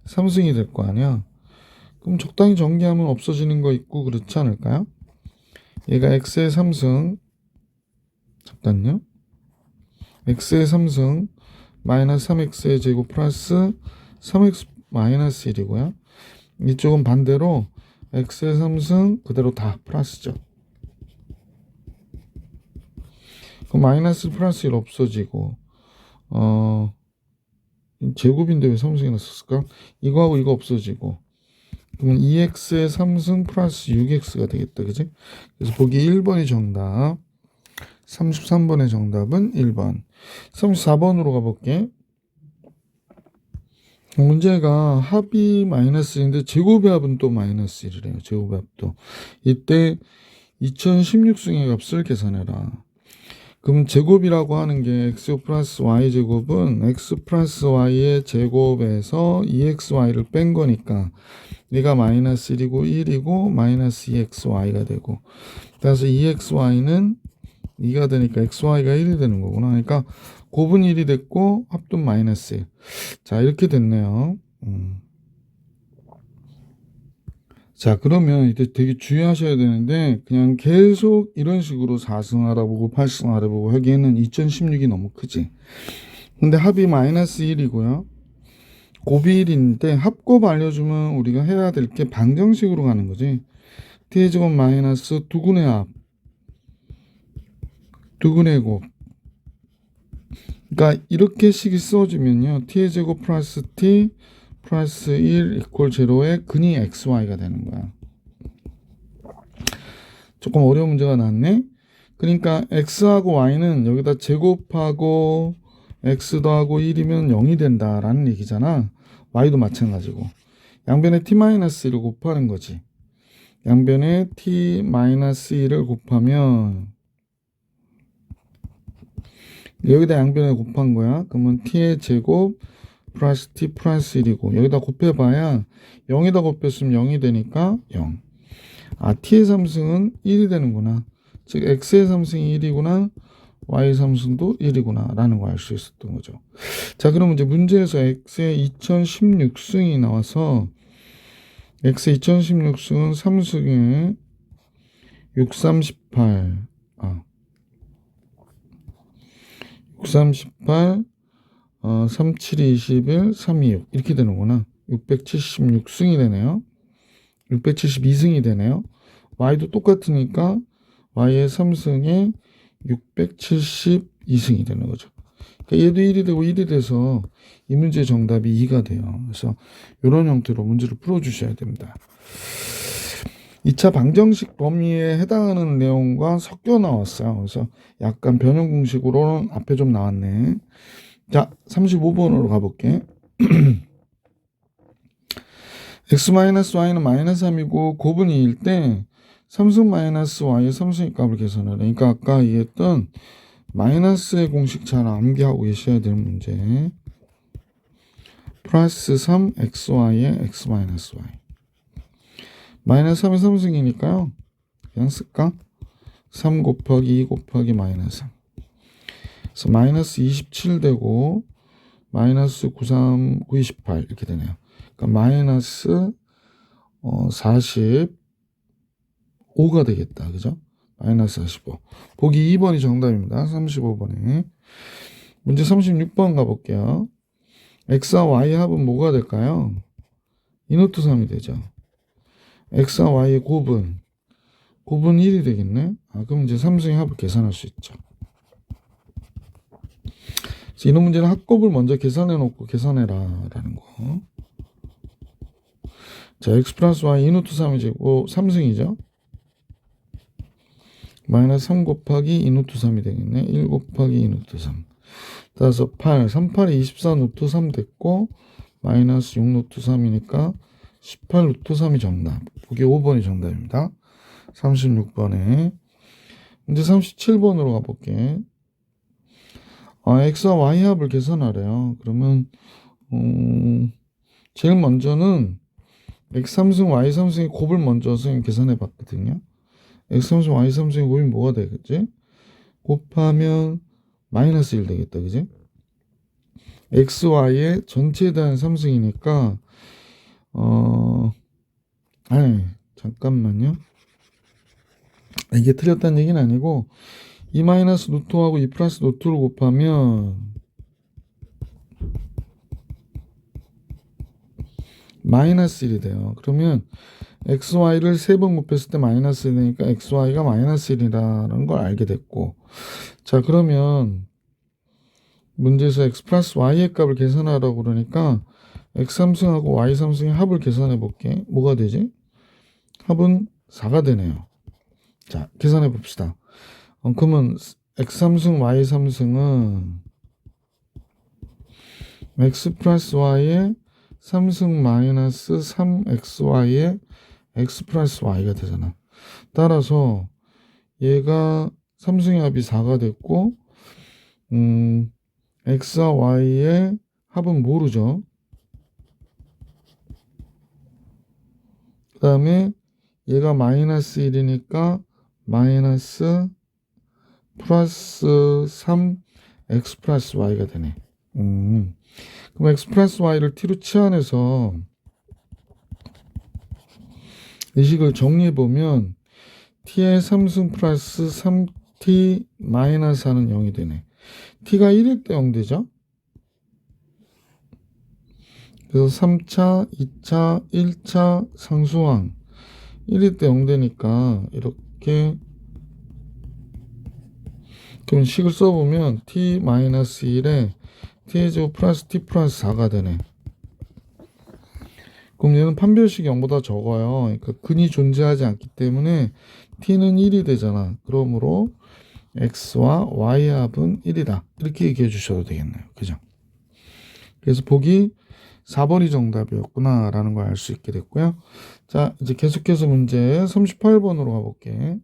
3승이 될 거 아니야. 그럼 적당히 전개하면 없어지는 거 있고 그렇지 않을까요? 얘가 x의 3승, 잠깐요. x의 3승 마이너스 3x의 제곱 플러스 3x 마이너스 1이고요. 이쪽은 반대로 x의 3승 그대로 다 플러스죠. 그럼 마이너스 플러스 1 없어지고 제곱인데 왜 3승이 났었을까? 이거하고 이거 없어지고 그러면 2x의 3승 플러스 6x가 되겠다. 그지? 그래서 보기 1번이 정답. 33번의 정답은 1번. 34번으로 가볼게. 문제가 합이 마이너스 1인데 제곱의 합은 또 마이너스 1이래요. 제곱의 합도. 이때 2016승의 값을 계산해라. 그럼 제곱이라고 하는 게 x 플러스 y 제곱은 x 플러스 y의 제곱에서 2xy를 뺀 거니까 얘가 마이너스 1이고 1이고 마이너스 2xy가 되고 그래서 2xy는 2가 되니까 xy가 1이 되는 거구나. 그러니까 곱은 1이 됐고 합도 마이너스 1. 자, 이렇게 됐네요. 자, 그러면 이제 되게 주의하셔야 되는데 그냥 계속 이런 식으로 4승 알아보고 8승 알아보고 하기에는 2016이 너무 크지. 근데 합이 마이너스 1이고요. 곱이 1인데 합곱 알려주면 우리가 해야 될 게 방정식으로 가는 거지. t의 제곱 마이너스 두근의 합, 두근의 곱. 그러니까 이렇게 식이 써지면요. t의 제곱 플러스 t 플러스 1 이퀄 제로의 근이 xy가 되는 거야. 조금 어려운 문제가 나왔네. 그러니까 x하고 y는 여기다 제곱하고 x 더하고 1이면 0이 된다라는 얘기잖아. y도 마찬가지고. 양변에 t-1을 곱하는 거지. 양변에 t-1을 곱하면 여기다 양변에 곱한 거야. 그러면 t의 제곱 플러스 t 플러스 1이고 여기다 곱해봐야 0에다 곱했으면 0이 되니까 0. 아, t의 3승은 1이 되는구나. 즉 x의 3승이 1이구나. y의 3승도 1이구나 라는 걸 알 수 있었던 거죠. 자, 그럼 이제 문제에서 x의 2016승이 나와서 x의 2016승은 3승에 6, 38 638 37, 21, 326 이렇게 되는구나. 676승이 되네요. 672승이 되네요. y도 똑같으니까 y의 3승에 672승이 되는 거죠. 그러니까 얘도 1이 되고 1이 돼서 이 문제의 정답이 2가 돼요. 그래서 이런 형태로 문제를 풀어주셔야 됩니다. 2차 방정식 범위에 해당하는 내용과 섞여 나왔어요. 그래서 약간 변형 공식으로는 앞에 좀 나왔네. 자, 35번으로 가볼게. x-y는 마이너스 3이고 곱은 2일 때 3승 마이너스 y의 3승의 값을 계산하라. 그러니까 아까 얘기했던 마이너스의 공식 잘 암기하고 계셔야 되는 문제. 플러스 3 xy의 x 마이너스 y. 마이너스 3이 3승이니까요. 그냥 쓸까? 3 곱하기 2 곱하기 마이너스 3. 그래서 마이너스 27 되고 마이너스 93, 98 이렇게 되네요. 그러니까 마이너스 45가 되겠다. 그죠? 마이너스 45. 보기 2번이 정답입니다. 35번에. 문제 36번 가볼게요. x와 y 합은 뭐가 될까요? 이노트 3이 되죠. x와 y의 곱은 1이 되겠네. 그럼 이제 3승의 합을 계산할 수 있죠. 이런 문제는 합곱을 먼저 계산해 놓고 계산해라 라는 거. 자, x 플러스 y 이노트 3이고 3승이죠. 마이너스 3 곱하기 이노트 3이 되겠네. 1 곱하기 이노트 3. 따라서 8, 3, 8이 24 노트 3 됐고 마이너스 6 노트 3이니까 18 노트 3이 정답. 보기 5번이 정답입니다. 36번에. 이제 37번으로 가볼게. x와 y 합을 계산하래요. 그러면 제일 먼저는 x 3승 y 3승의 곱을 먼저 선생님 계산해 봤거든요. x 3승 y 3승의 곱이 뭐가 되겠지? 곱하면 마이너스 1 되겠다. 그지? x, y의 전체에 대한 3승이니까 아니, 잠깐만요. 이게 틀렸다는 얘기는 아니고, 2 마이너스 루트 5하고 2 플러스 루트 2를 곱하면 마이너스 1이 돼요. 그러면 xy를 3번 곱했을 때 마이너스 1이니까 xy가 마이너스 1이라는 걸 알게 됐고, 자, 그러면 문제에서 x 플러스 y의 값을 계산하라고 그러니까 x3승하고 y3승의 합을 계산해 볼게. 뭐가 되지? 합은 4가 되네요. 자, 계산해 봅시다. 그러면 x3승 y3승은 x 플러스 y의 3승 마이너스 3xy의 x 플러스 y가 되잖아. 따라서 얘가 3승의 합이 4가 됐고, x와 y의 합은 모르죠. 그 다음에 얘가 마이너스 1이니까 마이너스 플러스 3 x 플러스 y가 되네. 그럼 x 플러스 y를 t로 치환해서 이 식을 정리해보면 t의 3승 플러스 3t 마이너스 하는 0이 되네. t가 1일 때 0 되죠? 그래서 3차, 2차, 1차 상수항 1일 때 0 되니까 이렇게, 그럼 식을 써보면 t 마이너스 1에 t의 제곱 플러스 t 플러스 4가 되네. 그럼 얘는 판별식이 0보다 적어요. 그러니까 근이 존재하지 않기 때문에 t는 1이 되잖아. 그러므로 x와 y의 합은 1이다. 이렇게 얘기해 주셔도 되겠네요. 그죠? 그래서 보기 4번이 정답이었구나 라는 걸 알 수 있게 됐고요. 자, 이제 계속해서 문제 38번으로 가볼게.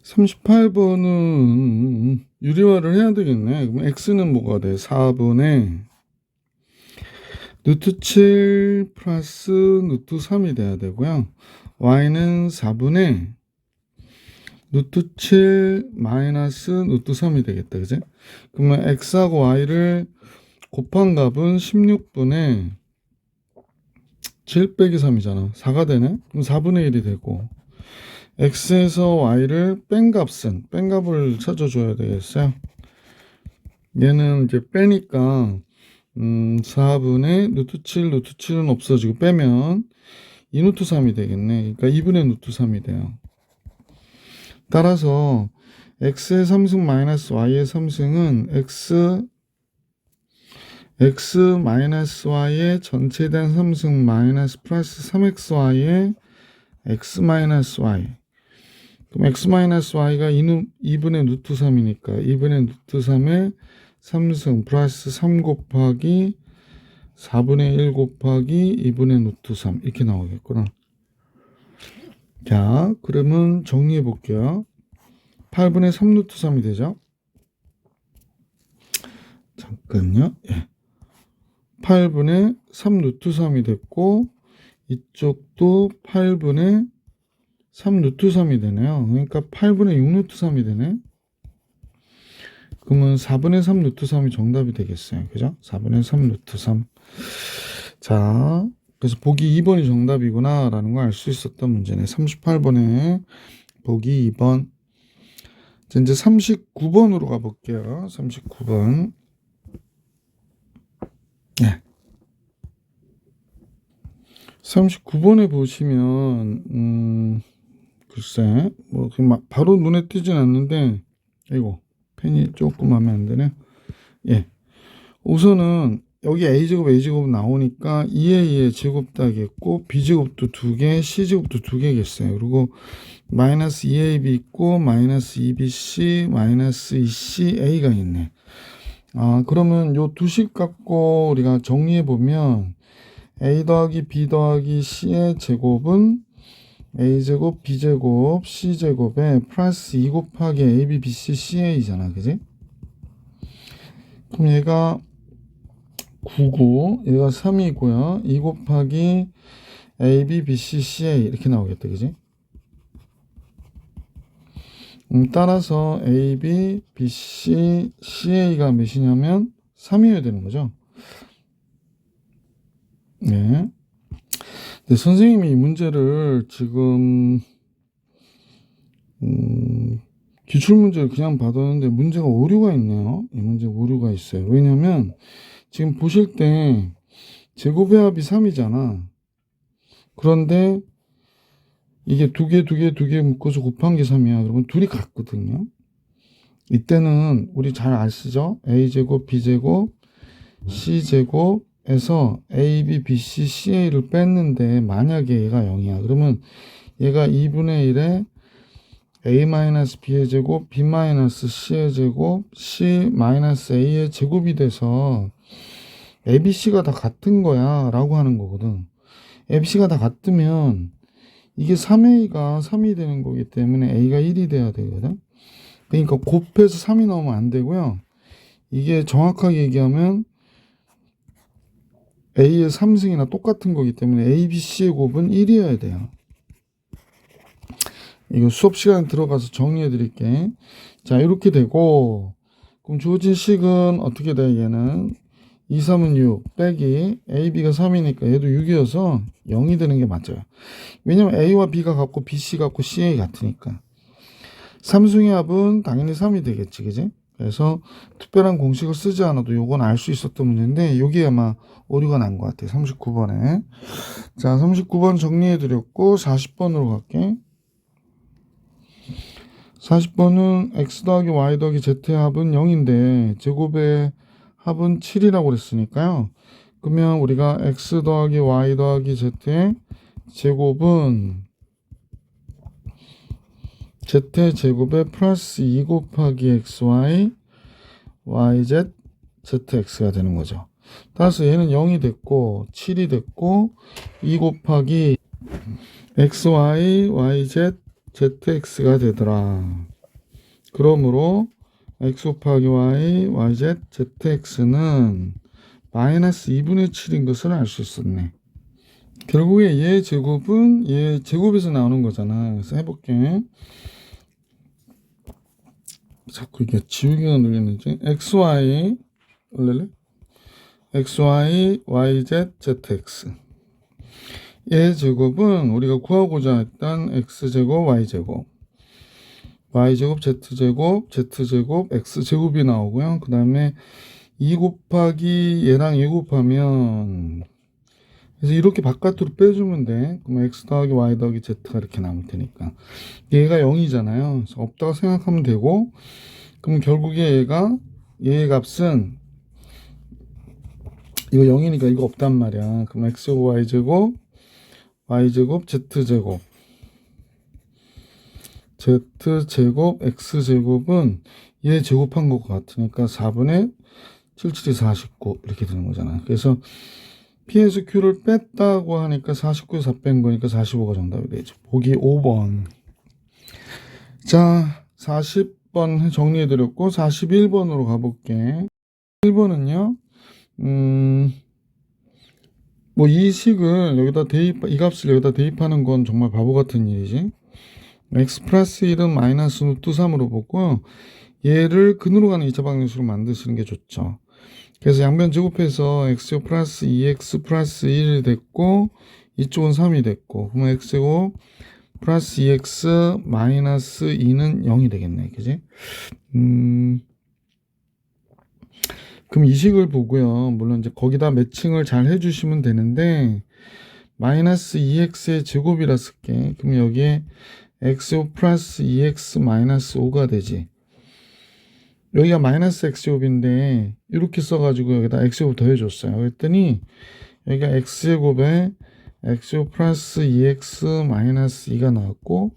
38번은 유리화를 해야 되겠네. 그럼 x는 뭐가 돼? 4분의 루트 7 플러스 루트 3이 돼야 되고요. y는 4분의 루트 7 마이너스 루트 3이 되겠다. 그지? 그러면 x하고 y를 곱한 값은 16분의 7 빼기 3이잖아. 4가 되네? 그럼 4분의 1이 되고, x에서 y를 뺀 값을 찾아줘야 되겠어요. 얘는 이제 빼니까 4분의 루트 7은 없어지고 빼면 2 루트 3이 되겠네. 그러니까 2분의 루트 3이 돼요. 따라서 x의 3승 마이너스 y의 3승은 x 마이너스 y의 전체된 3승 마이너스 플러스 3xy의 x 마이너스 y. 그럼 x 마이너스 y가 2분의 루트 3이니까 2분의 루트 3의 3승 플러스 3 곱하기 4분의 1 곱하기 2분의 루트 3 이렇게 나오겠구나. 자, 그러면 정리해 볼게요. 8분의 3 루트 3이 되죠. 잠깐요. 예. 8분의 3 루트 3이 됐고, 이쪽도 8분의 3 루트 3이 되네요. 그러니까 8분의 6 루트 3이 되네. 그러면 4분의 3 루트 3이 정답이 되겠어요. 그죠? 4분의 3 루트 3. 자, 그래서 보기 2번이 정답이구나 라는 걸 알 수 있었던 문제네. 38번에 보기 2번. 이제 39번으로 가볼게요. 39번. 네. 39번에 보시면 글쎄 뭐 바로 눈에 띄진 않는데, 이거 펜이 조금 하면 안 되네. 예. 우선은 여기 a제곱 나오니까 2a의 제곱 따겠고, b제곱도 2개, c제곱도 2개겠어요. 그리고 마이너스 2ab 있고 마이너스 2bc 마이너스 2ca가 있네. 그러면 요 두식 갖고 우리가 정리해 보면 a 더하기 b 더하기 c의 제곱은 a제곱 b제곱 c제곱에 플러스 2 곱하기 ab bc ca잖아. 그지? 그럼 얘가 9고 얘가 3이고요. 2 곱하기 ab bc ca 이렇게 나오겠다. 그지? 따라서 AB, BC, CA가 몇이냐면 3이어야 되는 거죠. 네. 네, 선생님이 이 문제를 지금 기출문제를 그냥 받았는데 문제가 오류가 있네요. 이 문제 오류가 있어요. 왜냐면 지금 보실 때 제곱의 합이 3이잖아. 그런데 이게 두 개 묶어서 곱한 게 3이야. 그러면 둘이 같거든요. 이때는 우리 잘 아시죠? a제곱, b제곱, c제곱에서 ab, bc, ca를 뺐는데 만약에 얘가 0이야. 그러면 얘가 2분의 1에 a-b의 제곱, b-c의 제곱, c-a의 제곱이 돼서 abc가 다 같은 거야 라고 하는 거거든. abc가 다 같으면 이게 3a가 3이 되는 거기 때문에 a가 1이 돼야 되거든. 그러니까 곱해서 3이 나오면 안 되고요. 이게 정확하게 얘기하면 a의 3승이나 똑같은 거기 때문에 a, b, c의 곱은 1이어야 돼요. 이거 수업 시간에 들어가서 정리해 드릴게. 자, 이렇게 되고, 그럼 주어진 식은 어떻게 돼? 얘는 2, 3은 6 빼기 ab가 3이니까 얘도 6이어서 0이 되는 게 맞아요. 왜냐면 a와 b가 같고 bc 같고 ca 같으니까. 삼승의 합은 당연히 3이 되겠지, 그지? 그래서 특별한 공식을 쓰지 않아도 요건 알 수 있었던 문제인데 여기 아마 오류가 난 것 같아요. 39번에. 자, 39번 정리해 드렸고 40번으로 갈게. 40번은 x 더하기 y 더하기 z의 합은 0인데 제곱의 합은 7이라고 그랬으니까요. 그러면 우리가 x 더하기 y 더하기 z의 제곱은 z의 제곱에 플러스 2 곱하기 xy yz zx가 되는 거죠. 따라서 얘는 0이 됐고 7이 됐고 2 곱하기 xy yz zx가 되더라. 그러므로 x 곱하기 y yz zx는 마이너스 2분의 7인 것을 알 수 있었네. 결국에 얘 제곱은 얘 제곱에서 나오는 거잖아. 그래서 해볼게. 자꾸 이게 지우개가 눌리는지. xy 올릴래? xy yz zx 얘 제곱은 우리가 구하고자 했던 x제곱 y제곱 y제곱 z제곱 z제곱 x제곱이 나오고요. 그 다음에 2 곱하기 얘랑 2 곱하면 그래서 이렇게 바깥으로 빼주면 돼. 그럼 x 더하기 y 더하기 z가 이렇게 나올 테니까 얘가 0이잖아요. 그래서 없다고 생각하면 되고 그럼 결국에 얘의 값은 이거 0이니까 이거 없단 말이야. 그럼 x제곱 y제곱 y제곱 z제곱 z제곱 x제곱은 얘 제곱한 것 같으니까 4분의 77이 49 이렇게 되는 거잖아. 그래서 P에서 Q를 뺐다고 하니까 49에서 4 뺀 거니까 45가 정답이 되죠. 보기 5번. 자, 40번 정리해 드렸고 41번으로 가볼게. 1번은요. 뭐 이 식을 여기다 이 값을 여기다 대입하는 건 정말 바보 같은 일이지. x 플러스 1은 마이너스 루트 3으로 보고 얘를 근으로 가는 2차 방정식으로 만드시는 게 좋죠. 그래서 양변 제곱해서 x제곱 플러스 2x 플러스 1이 됐고 이쪽은 3이 됐고 그러면 x제곱 플러스 2x 마이너스 2는 0이 되겠네. 그지? 그럼 이 식을 보고요. 물론 이제 거기다 매칭을 잘 해주시면 되는데 마이너스 2x의 제곱이라 쓸게. 그럼 여기에 x제곱 플러스 2x 마이너스 5가 되지. 여기가 마이너스 x제곱인데 이렇게 써가지고 여기다 x제곱 더해줬어요. 그랬더니 여기가 x제곱에 x제곱 플러스 2x 마이너스 2가 나왔고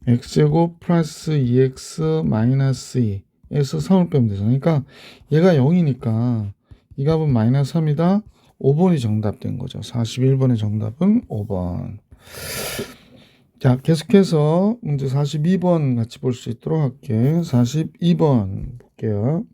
x제곱 플러스 2x 마이너스 2에서 3을 빼면 되잖아. 그러니까 얘가 0이니까 이 값은 마이너스 3이다. 5번이 정답된 거죠. 41번의 정답은 5번. 자, 계속해서 문제 42번 같이 볼 수 있도록 할게. 42번 볼게요.